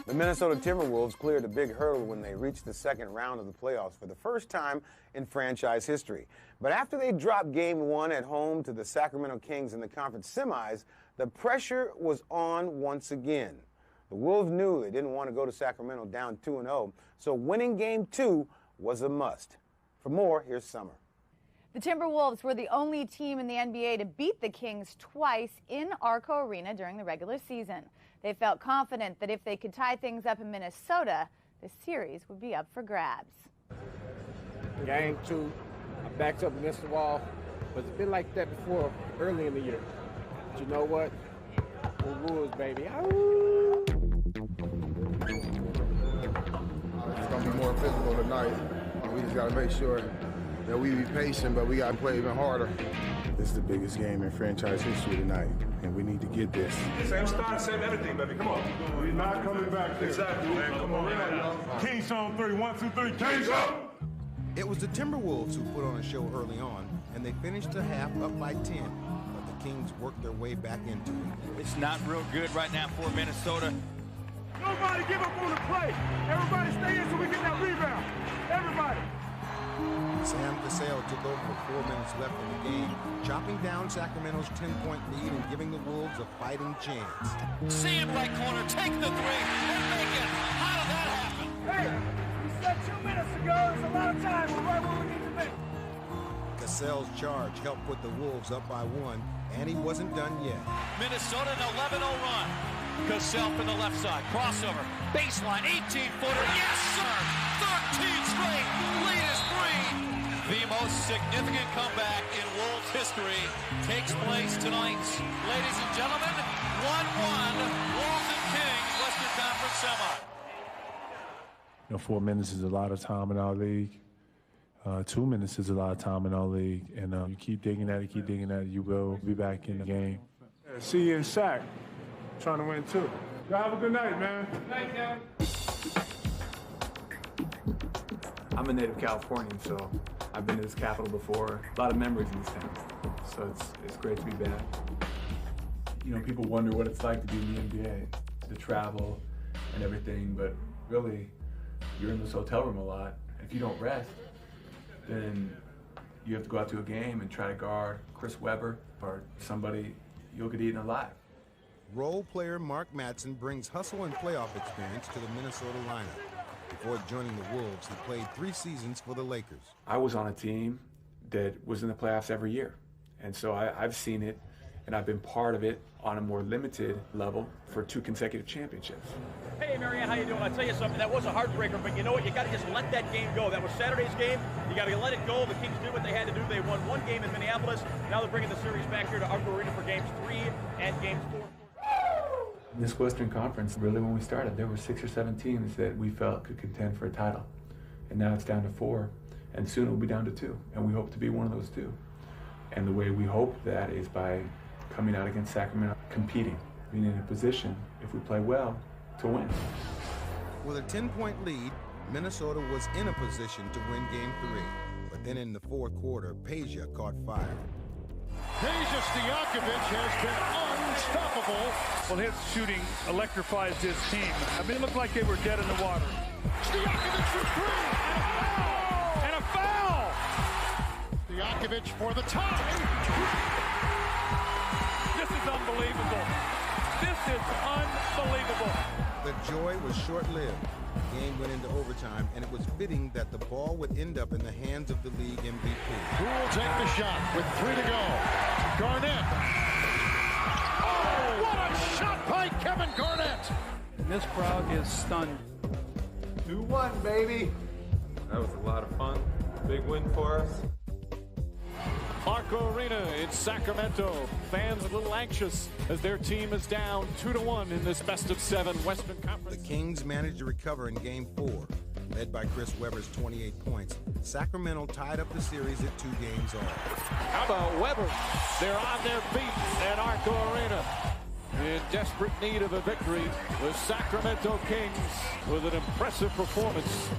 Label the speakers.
Speaker 1: The Minnesota Timberwolves cleared a big hurdle when they reached the second round of the playoffs for the first time in franchise history. But after they dropped Game 1 at home to the Sacramento Kings in the conference semis, the pressure was on once again. The Wolves knew they didn't want to go to Sacramento down 2-0, so winning Game 2 was a must. For more, here's Summer.
Speaker 2: The Timberwolves were the only team in the NBA to beat the Kings twice in Arco Arena during the regular season. They felt confident that if they could tie things up in Minnesota, the series would be up for grabs.
Speaker 3: Game 2, I backed up against the wall, but it's been like that before early in the year. But you know what? We're Wolves, baby. Ow!
Speaker 4: It's going to be more physical tonight. We just got to make sure that we be patient, but we got to play even harder. This is the biggest game in franchise history tonight, and we need to get this.
Speaker 5: Same start, same everything, baby. Come on.
Speaker 6: We're not coming back here.
Speaker 5: Exactly, man. Come on, man.
Speaker 6: Kings on 3, 1, 2, 3, Kings up!
Speaker 7: It was the Timberwolves who put on a show early on, and they finished the half up by 10. But the Kings worked their way back into it.
Speaker 8: It's not real good right now for Minnesota.
Speaker 6: Nobody give up on the play. Everybody stay in so we get that rebound. Everybody.
Speaker 7: Sam Cassell took over with 4 minutes left in the game, chopping down Sacramento's 10-point lead and giving the Wolves a fighting chance.
Speaker 8: Sam right corner, take the 3 and make it. How did that happen?
Speaker 6: Hey, you said 2 minutes ago, there's a lot of time. We're right where we need to be.
Speaker 7: Cassell's charge helped put the Wolves up by 1, and he wasn't done yet.
Speaker 8: Minnesota an 11-0 run. Cassell from the left side, crossover, baseline, 18-footer, yes sir, 13 straight, lead is 3. The most significant comeback in Wolves history takes place tonight. Ladies and gentlemen, 1-1, Wolves and Kings, Western Conference semi.
Speaker 9: 4 minutes is a lot of time in our league. 2 minutes is a lot of time in our league. And you keep digging at it, you will be back in the game.
Speaker 6: Yeah, see you in Sac. Trying to win too. Y'all have a good night, man.
Speaker 10: Good night, Kevin. I'm a native Californian, so I've been to this capital before. A lot of memories in this town, so it's great to be back. People wonder what it's like to be in the NBA, the travel and everything, but really, you're in this hotel room a lot. If you don't rest, then you have to go out to a game and try to guard Chris Webber or somebody you'll get eaten alive.
Speaker 7: Role player Mark Madsen brings hustle and playoff experience to the Minnesota lineup. Before joining the Wolves, he played 3 seasons for the Lakers.
Speaker 10: I was on a team that was in the playoffs every year, and so I've seen it, and I've been part of it on a more limited level for 2 consecutive championships.
Speaker 11: Hey, Marianne, how you doing? I'll tell you something, that was a heartbreaker, but you know what? You got to just let that game go. That was Saturday's game. You got to let it go. The Kings did what they had to do. They won 1 game in Minneapolis. Now they're bringing the series back here to Arco Arena for games 3 and games 4.
Speaker 10: This Western Conference, really when we started, there were 6 or 7 teams that we felt could contend for a title. And now it's down to 4, and soon it will be down to 2, and we hope to be one of those 2. And the way we hope that is by coming out against Sacramento, competing, being in a position, if we play well, to win.
Speaker 7: With a 10-point lead, Minnesota was in a position to win Game 3. But then in the 4th quarter, Peja caught fire.
Speaker 12: Peja Stojakovic has been unstoppable.
Speaker 13: Well, his shooting electrifies his team. I mean, it looked like they were dead in the water.
Speaker 12: Stojakovic for 3!
Speaker 13: And a foul!
Speaker 12: Stojakovic for the tie!
Speaker 13: This is unbelievable. This is unbelievable.
Speaker 7: The joy was short-lived. The game went into overtime, and it was fitting that the ball would end up in the hands of the league MVP.
Speaker 12: Who will take the shot with 3 to go? Garnett. Oh, what a shot by Kevin Garnett!
Speaker 13: And this crowd is stunned.
Speaker 14: 2-1, baby. That was a lot of fun. Big win for us.
Speaker 12: Arco Arena in Sacramento. Fans a little anxious as their team is down 2-1 in this best-of-7 Western Conference.
Speaker 7: The Kings managed to recover in Game 4. Led by Chris Webber's 28 points, Sacramento tied up the series at 2 games all.
Speaker 12: How about Webber? They're on their feet at Arco Arena. In desperate need of a victory, the Sacramento Kings with an impressive performance.